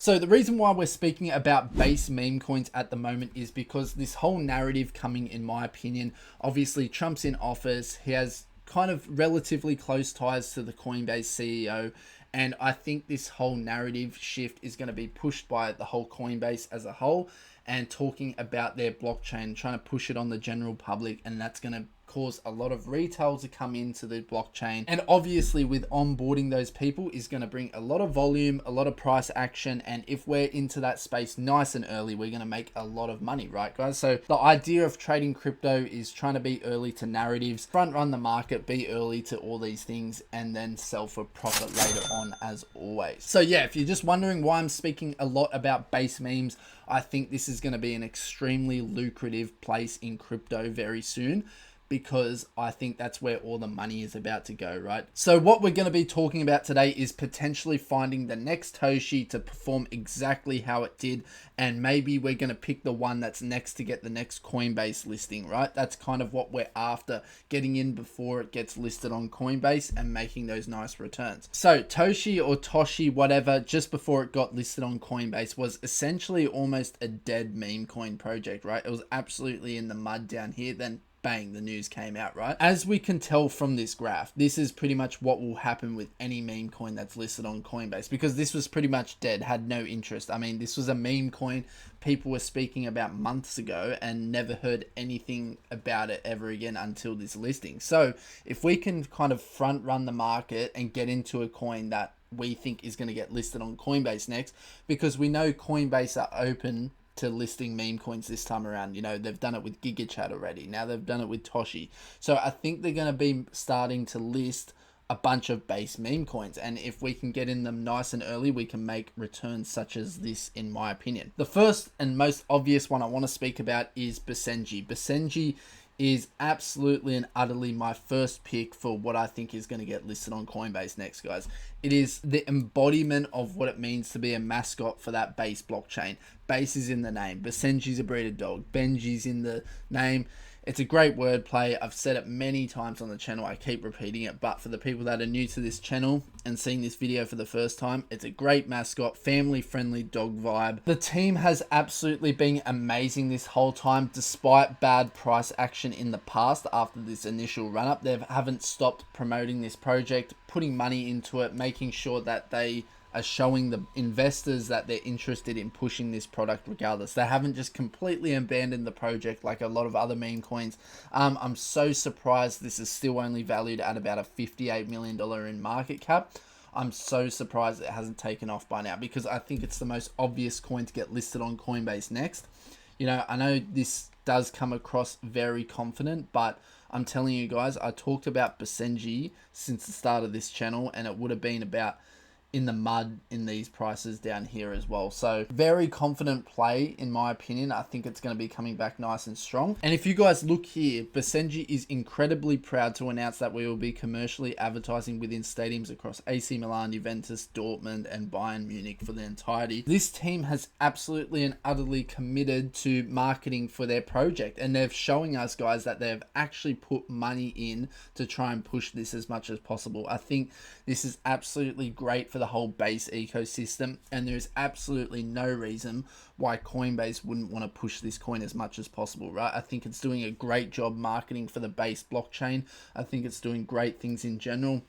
So the reason why we're speaking about base meme coins at the moment is because this whole narrative coming, in my opinion, obviously Trump's in office. He has kind of relatively close ties to the Coinbase CEO. And I think this whole narrative shift is going to be pushed by the whole Coinbase as a whole and talking about their blockchain, trying to push it on the general public. And that's going to cause a lot of retail to come into the blockchain, and obviously with onboarding those people is going to bring a lot of volume, a lot of price action, and if we're into that space nice and early, we're going to make a lot of money, right guys? So the idea of trading crypto is trying to be early to narratives, front run the market, be early to all these things, and then sell for profit later on, as always. So yeah, if you're just wondering why I'm speaking a lot about base memes, I think this is going to be an extremely lucrative place in crypto very soon, because I think that's where all the money is about to go, right? So what we're going to be talking about today is potentially finding the next Toshi to perform exactly how it did, and maybe we're going to pick the one that's next to get the next Coinbase listing, right? That's kind of what we're after, getting in before it gets listed on Coinbase and making those nice returns. So Toshi or Toshi, whatever, just before it got listed on Coinbase was essentially almost a dead meme coin project, right? It was absolutely in the mud down here. Then bang, the news came out, right? As we can tell from this graph, this is pretty much what will happen with any meme coin that's listed on Coinbase, because this was pretty much dead, had no interest. I mean, this was a meme coin people were speaking about months ago and never heard anything about it ever again until this listing. So if we can kind of front run the market and get into a coin that we think is going to get listed on Coinbase next, because we know Coinbase are open to listing meme coins this time around. You know, they've done it with GigaChat already. Now they've done it with Toshi. So I think they're going to be starting to list a bunch of base meme coins. And if we can get in them nice and early, we can make returns such as this, in my opinion. The first and most obvious one I want to speak about is basenji. Basenji is absolutely and utterly my first pick for what I think is going to get listed on Coinbase next, guys. It is the embodiment of what it means to be a mascot for that base blockchain. Base is in the name. Basenji's a breed of dog. Benji's in the name. It's a great wordplay. I've said it many times on the channel. I keep repeating it, but for the people that are new to this channel and seeing this video for the first time, it's a great mascot, family-friendly dog vibe. The team has absolutely been amazing this whole time, despite bad price action in the past after this initial run-up. They haven't stopped promoting this project, putting money into it, making sure that they are showing the investors that they're interested in pushing this product regardless. They haven't just completely abandoned the project like a lot of other meme coins. I'm so surprised this is still only valued at about a $58 million in market cap. I'm so surprised it hasn't taken off by now, because I think it's the most obvious coin to get listed on Coinbase next. You know, I know this does come across very confident, but I'm telling you guys, I talked about basenji since the start of this channel, and it would have been about in the mud in these prices down here as well. So very confident play in my opinion. I think it's going to be coming back nice and strong. And if you guys look here, basenji is incredibly proud to announce that we will be commercially advertising within stadiums across AC Milan, Juventus, Dortmund and Bayern Munich for the entirety. This team has absolutely and utterly committed to marketing for their project, and they're showing us, guys, that they've actually put money in to try and push this as much as possible. I think this is absolutely great for the whole base ecosystem, and there's absolutely no reason why Coinbase wouldn't want to push this coin as much as possible, right? I think it's doing a great job marketing for the base blockchain. I think it's doing great things in general.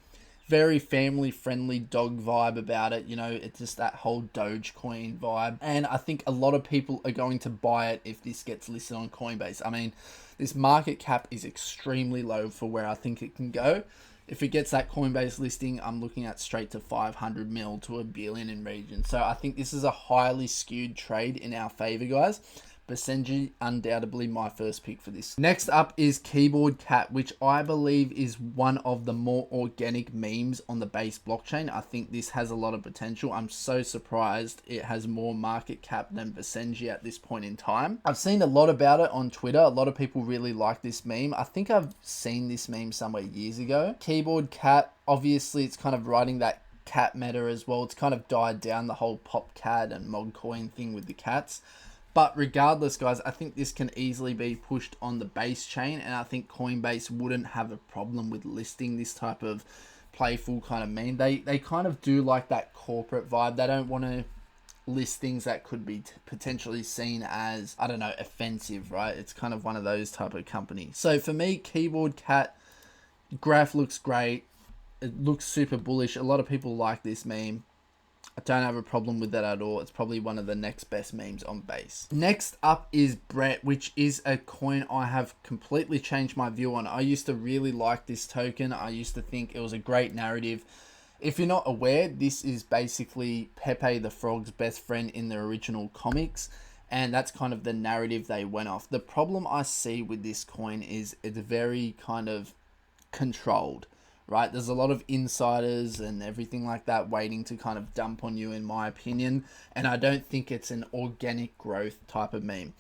Very family friendly dog vibe about it, you know, it's just that whole Dogecoin vibe, and I think a lot of people are going to buy it if this gets listed on Coinbase. I mean, this market cap is extremely low for where I think it can go. If it gets that Coinbase listing, I'm looking at straight to 500 mil to a billion in region. So I think this is a highly skewed trade in our favor, guys. basenji, undoubtedly my first pick for this. Next up is Keyboard Cat, which I believe is one of the more organic memes on the base blockchain. I think this has a lot of potential. I'm so surprised it has more market cap than basenji at this point in time. I've seen a lot about it on Twitter. A lot of people really like this meme. I think I've seen this meme somewhere years ago. Keyboard Cat, obviously it's kind of riding that cat meta as well. It's kind of died down, the whole pop cat and mod coin thing with the cats. But regardless, guys, I think this can easily be pushed on the base chain, and I think Coinbase wouldn't have a problem with listing this type of playful kind of meme. They kind of do like that corporate vibe. They don't want to listings that could be potentially seen as, I don't know, offensive, right? It's kind of one of those type of companies. So for me, Keyboard Cat graph looks great. It looks super bullish. A lot of people like this meme. I don't have a problem with that at all. It's probably one of the next best memes on Base. Next up is Brett, which is a coin I have completely changed my view on. I used to really like this token. I used to think it was a great narrative. If you're not aware, this is basically Pepe the Frog's best friend in the original comics. And that's kind of the narrative they went off. The problem I see with this coin is it's very kind of controlled, right? There's a lot of insiders and everything like that waiting to kind of dump on you, in my opinion. And I don't think it's an organic growth type of meme.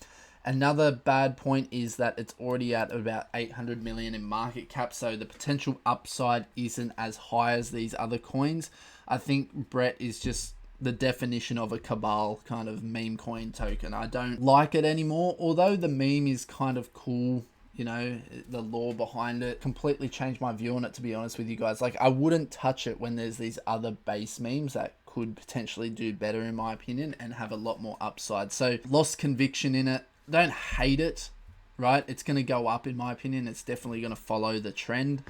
Another bad point is that it's already at about 800 million in market cap, so the potential upside isn't as high as these other coins. I think Brett is just the definition of a cabal kind of meme coin token. I don't like it anymore, although the meme is kind of cool. You know, the lore behind it completely changed my view on it, to be honest with you guys. Like, I wouldn't touch it when there's these other base memes that could potentially do better, in my opinion, and have a lot more upside. So lost conviction in it. Don't hate it, right? It's going to go up, in my opinion. It's definitely going to follow the trend,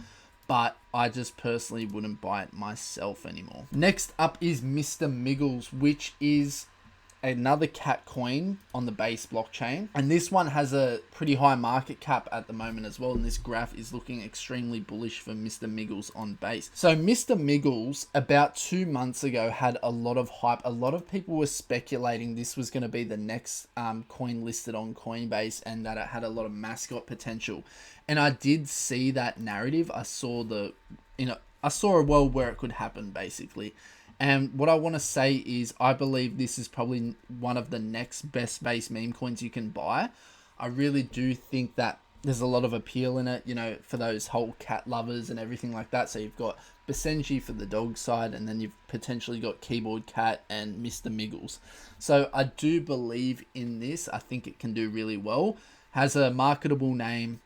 but I just personally wouldn't buy it myself anymore. Next up is Mr. Miggles, which is another cat coin on the Base blockchain, and this one has a pretty high market cap at the moment as well, and this graph is looking extremely bullish for Mr. Miggles on Base. So Mr. Miggles about 2 months ago had a lot of hype. A lot of people were speculating this was going to be the next coin listed on Coinbase, and that it had a lot of mascot potential, and I did see that narrative. I saw I saw a world where it could happen, basically. And what I want to say is I believe this is probably one of the next best base meme coins you can buy. I really do think that there's a lot of appeal in it, you know, for those whole cat lovers and everything like that. So you've got Basenji for the dog side, and then you've potentially got Keyboard Cat and Mr. Miggles. So I do believe in this. I think it can do really well. Has a marketable name,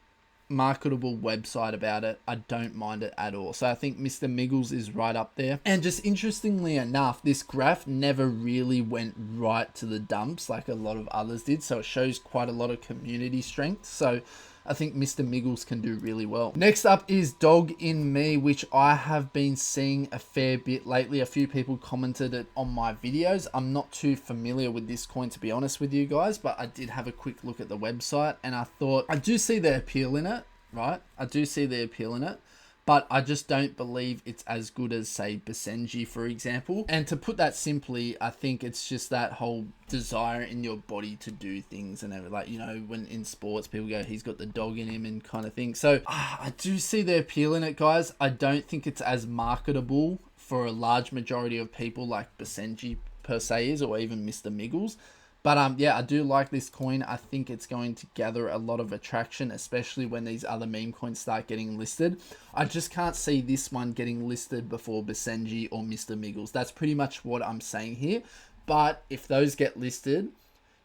marketable website about it. I don't mind it at all. So I think Mr. Miggles is right up there. And just interestingly enough, this graph never really went right to the dumps like a lot of others did. So it shows quite a lot of community strength. So I think Mr. Miggles can do really well. Next up is Dog in Me, which I have been seeing a fair bit lately. A few people commented it on my videos. I'm not too familiar with this coin, to be honest with you guys, but I did have a quick look at the website, and I thought, I do see the appeal in it, right? I do see the appeal in it, but I just don't believe it's as good as, say, basenji, for example. And to put that simply, I think it's just that whole desire in your body to do things, and everything. Like, you know, when in sports people go, he's got the dog in him and kind of thing. So I do see the appeal in it, guys. I don't think it's as marketable for a large majority of people like basenji per se is, or even Mr. Miggles. But yeah, I do like this coin. I think it's going to gather a lot of attraction, especially when these other meme coins start getting listed. I just can't see this one getting listed before basenji or Mr. Miggles. That's pretty much what I'm saying here. But if those get listed,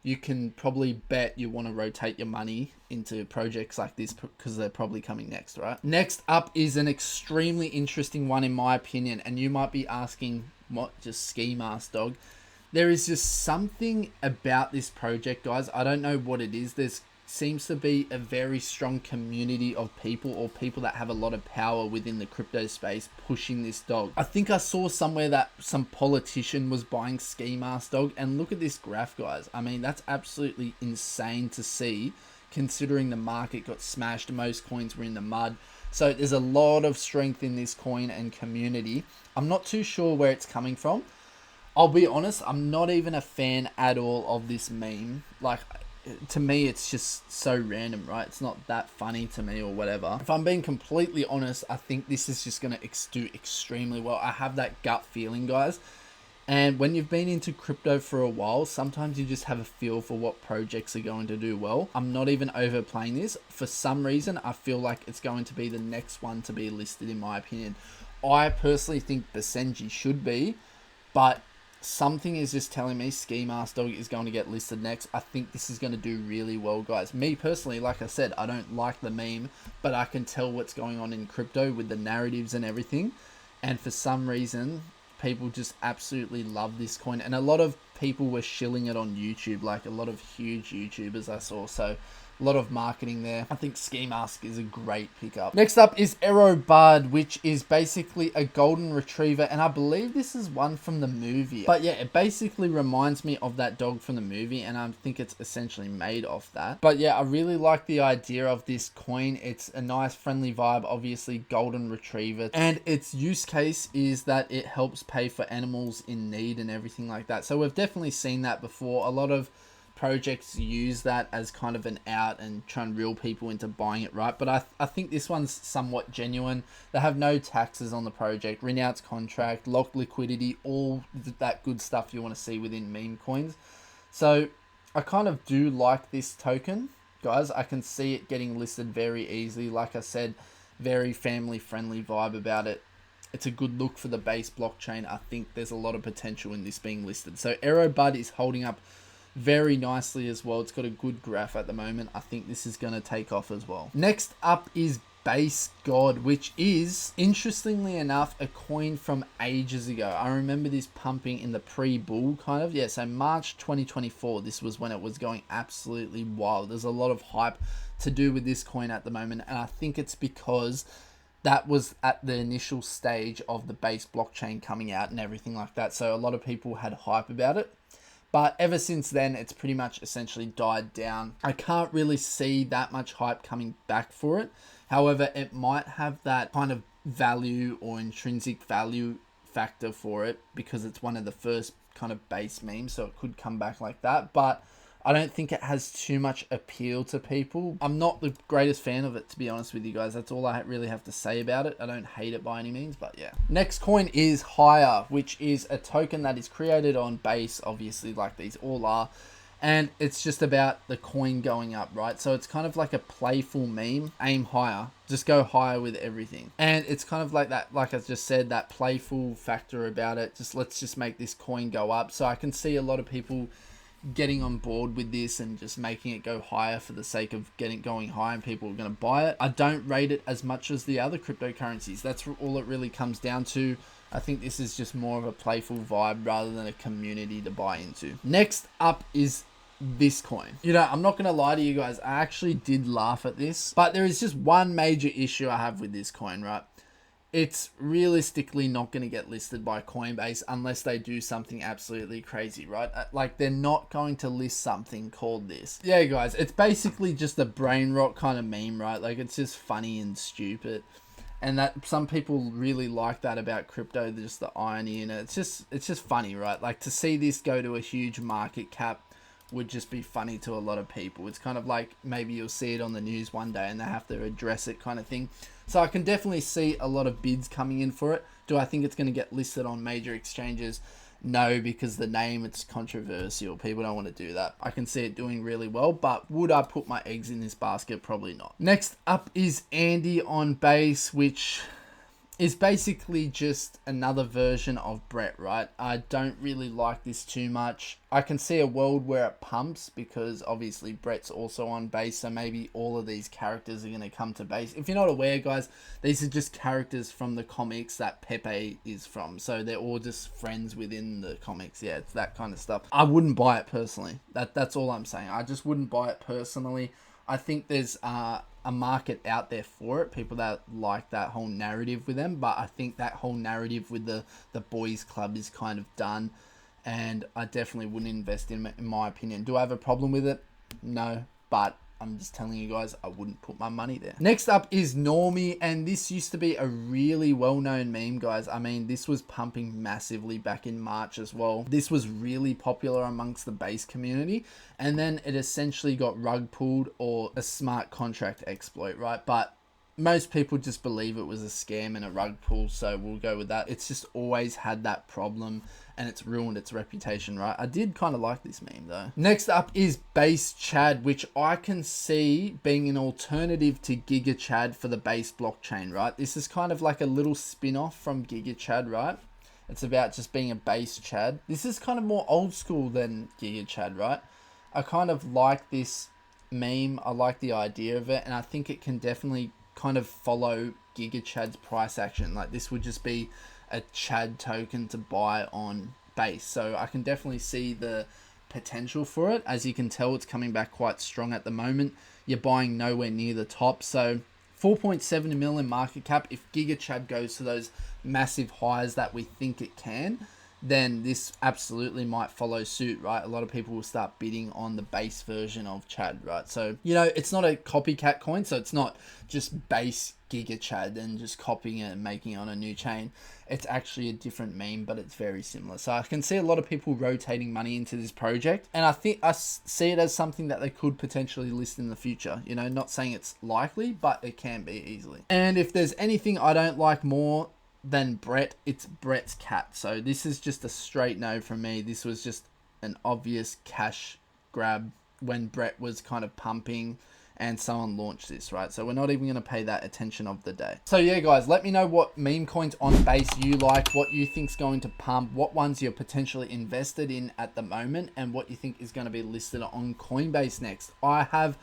you can probably bet you want to rotate your money into projects like this, because they're probably coming next, right? Next up is an extremely interesting one, in my opinion. And you might be asking, what, just ski mask, dog? There is just something about this project, guys. I don't know what it is. There seems to be a very strong community of people, or people that have a lot of power within the crypto space, pushing this dog. I think I saw somewhere that some politician was buying Ski Mask Dog, and look at this graph, guys. I mean, that's absolutely insane to see, considering the market got smashed. Most coins were in the mud. So there's a lot of strength in this coin and community. I'm not too sure where it's coming from. I'll be honest, I'm not even a fan at all of this meme. Like, to me, it's just so random, right? It's not that funny to me or whatever. If I'm being completely honest, I think this is just going to do extremely well. I have that gut feeling, guys. And when you've been into crypto for a while, sometimes you just have a feel for what projects are going to do well. I'm not even overplaying this. For some reason, I feel like it's going to be the next one to be listed, in my opinion. I personally think basenji should be, but something is just telling me Ski Mask Dog is going to get listed next. I think this is going to do really well, guys. Me personally, like I said, I don't like the meme, but I can tell what's going on in crypto with the narratives and everything. And for some reason, people just absolutely love this coin. And a lot of people were shilling it on YouTube, like a lot of huge YouTubers I saw. So a lot of marketing there. I think Ski Mask is a great pickup. Next up is Aerobud, which is basically a golden retriever. And I believe this is one from the movie. But yeah, it basically reminds me of that dog from the movie. And I think it's essentially made off that. But yeah, I really like the idea of this coin. It's a nice friendly vibe, obviously golden retriever. And its use case is that it helps pay for animals in need and everything like that. So we've definitely seen that before. A lot of projects use that as kind of an out and try and reel people into buying it, right? But I think this one's somewhat genuine. They have no taxes on the project, renounced contract, locked liquidity, all that good stuff you want to see within meme coins. So I kind of do like this token, guys. I can see it getting listed very easily. Like I said, very family friendly vibe about it. It's a good look for the base blockchain. I think there's a lot of potential in this being listed. So Aerobud is holding up very nicely as well. It's got a good graph at the moment. I think this is going to take off as well. Next up is Base God, which is, interestingly enough, a coin from ages ago. I remember this pumping in the pre-bull kind of. Yeah, so March 2024, this was when it was going absolutely wild. There's a lot of hype to do with this coin at the moment, and I think it's because that was at the initial stage of the base blockchain coming out and everything like that. So a lot of people had hype about it. But ever since then, it's pretty much essentially died down. I can't really see that much hype coming back for it. However, it might have that kind of value or intrinsic value factor for it because it's one of the first kind of base memes. So it could come back like that. But I don't think it has too much appeal to people. I'm not the greatest fan of it, to be honest with you guys. That's all I really have to say about it. I don't hate it by any means, but yeah. Next coin is Hire, which is a token that is created on Base, obviously, like these all are. And it's just about the coin going up, right? So it's kind of like a playful meme. Aim higher. Just go higher with everything. And it's kind of like that, like I just said, that playful factor about it. Let's just make this coin go up. So I can see a lot of people getting on board with this and just making it go higher for the sake of going high, and people are going to buy it. I don't rate it as much as the other cryptocurrencies. That's all it really comes down to. I think this is just more of a playful vibe rather than a community to buy into. Next up is this coin. You know, I'm not going to lie to you guys. I actually did laugh at this, but there is just one major issue I have with this coin, right? It's realistically not going to get listed by Coinbase unless they do something absolutely crazy, right? Like, they're not going to list something called this. Yeah, guys, it's basically just a brain rot kind of meme, right? Like, it's just funny and stupid. And that some people really like that about crypto, just the irony in it. It's just funny, right? Like, to see this go to a huge market cap would just be funny to a lot of people. It's kind of like maybe you'll see it on the news one day and they have to address it kind of thing. So I can definitely see a lot of bids coming in for it. Do I think it's going to get listed on major exchanges? No, because the name, it's controversial. People don't want to do that. I can see it doing really well, but would I put my eggs in this basket? Probably not. Next up is Andy on Base, which is basically just another version of Brett, right? I don't really like this too much. I can see a world where it pumps because obviously Brett's also on Base, so maybe all of these characters are going to come to Base. If you're not aware, guys, these are just characters from the comics that Pepe is from, so they're all just friends within the comics. Yeah, it's that kind of stuff. I wouldn't buy it personally. That's all I'm saying. I just wouldn't buy it personally. I think there's a market out there for it, people that like that whole narrative with them, but I think that whole narrative with the boys club is kind of done, and I definitely wouldn't invest in it, in my opinion. Do I have a problem with it? No, but I'm just telling you guys, I wouldn't put my money there. Next up is Normie, and this used to be a really well-known meme, guys. I mean, this was pumping massively back in March as well. This was really popular amongst the base community, and then it essentially got rug pulled or a smart contract exploit, right? But most people just believe it was a scam and a rug pull, so we'll go with that. It's just always had that problem, and it's ruined its reputation, right? I did kind of like this meme, though. Next up is Base Chad, which I can see being an alternative to Giga Chad for the base blockchain, right? This is kind of like a little spin-off from Giga Chad, right? It's about just being a base Chad. This is kind of more old school than Giga Chad, right? I kind of like this meme. I like the idea of it, and I think it can definitely kind of follow Giga Chad's price action. Like, this would just be a Chad token to buy on base. So I can definitely see the potential for it. As you can tell, it's coming back quite strong at the moment. You're buying nowhere near the top. So 4.7 million market cap. If GigaChad goes to those massive highs that we think it can, then this absolutely might follow suit, right? A lot of people will start bidding on the base version of Chad, right? So, you know, it's not a copycat coin, so it's not just base Giga Chad and just copying it and making it on a new chain. It's actually a different meme, but it's very similar. So I can see a lot of people rotating money into this project, and I think I see it as something that they could potentially list in the future. You know, not saying it's likely, but it can be easily. And if there's anything I don't like more than Brett, it's Brett's cat. So this is just a straight no from me. This was just an obvious cash grab when Brett was kind of pumping and someone launched this, right? So we're not even going to pay that attention of the day. So yeah, guys, let me know what meme coins on base you like, what you think's going to pump, what ones you're potentially invested in at the moment, and what you think is going to be listed on Coinbase next. I have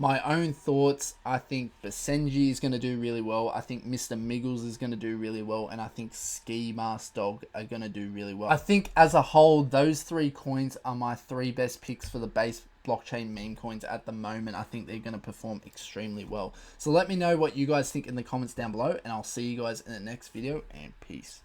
my own thoughts. I think Basenji is going to do really well. I think Mr. Miggles is going to do really well. And I think Ski Mask Dog are going to do really well. I think as a whole, those 3 coins are my 3 best picks for the base blockchain meme coins at the moment. I think they're going to perform extremely well. So let me know what you guys think in the comments down below. And I'll see you guys in the next video. And peace.